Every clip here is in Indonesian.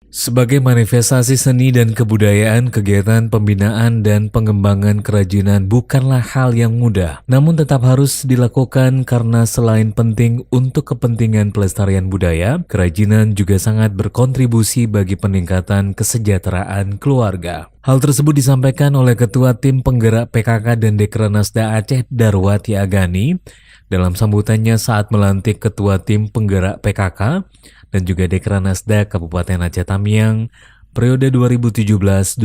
Sebagai manifestasi seni dan kebudayaan, kegiatan pembinaan dan pengembangan kerajinan bukanlah hal yang mudah, namun tetap harus dilakukan karena selain penting untuk kepentingan pelestarian budaya, kerajinan juga sangat berkontribusi bagi peningkatan kesejahteraan keluarga. Hal tersebut disampaikan oleh Ketua Tim Penggerak PKK dan Dekranasda Aceh Darwati Agani dalam sambutannya saat melantik Ketua Tim Penggerak PKK dan juga Dekranasda Kabupaten Aceh Tamiang periode 2017-2022,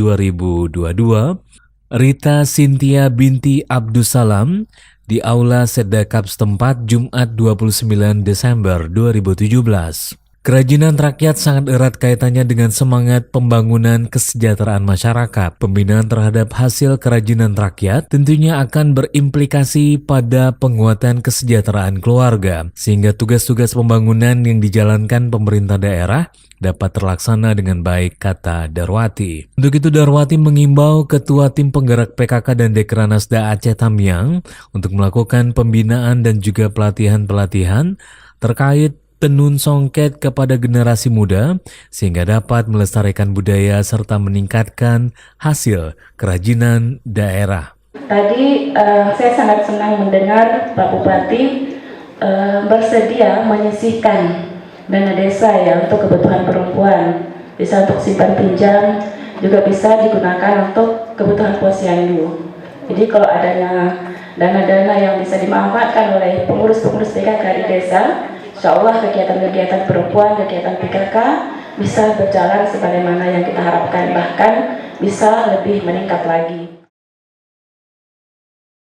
Rita Cynthia binti Abdussalam di Aula Seddakap setempat Jumat 29 Desember 2017. Kerajinan rakyat sangat erat kaitannya dengan semangat pembangunan kesejahteraan masyarakat. Pembinaan terhadap hasil kerajinan rakyat tentunya akan berimplikasi pada penguatan kesejahteraan keluarga, sehingga tugas-tugas pembangunan yang dijalankan pemerintah daerah dapat terlaksana dengan baik, kata Darwati. Untuk itu Darwati mengimbau Ketua Tim Penggerak PKK dan Dekranasda Aceh Tamiang untuk melakukan pembinaan dan juga pelatihan-pelatihan terkait tenun songket kepada generasi muda sehingga dapat melestarikan budaya serta meningkatkan hasil kerajinan daerah. Tadi saya sangat senang mendengar Pak Bupati bersedia menyisihkan dana desa ya untuk kebutuhan perempuan, bisa untuk simpan pinjam, juga bisa digunakan untuk kebutuhan posyandu. Jadi kalau adanya dana-dana yang bisa dimanfaatkan oleh pengurus-pengurus PKK di desa, insya Allah kegiatan-kegiatan perempuan, kegiatan PKK bisa berjalan sebagaimana yang kita harapkan, bahkan bisa lebih meningkat lagi.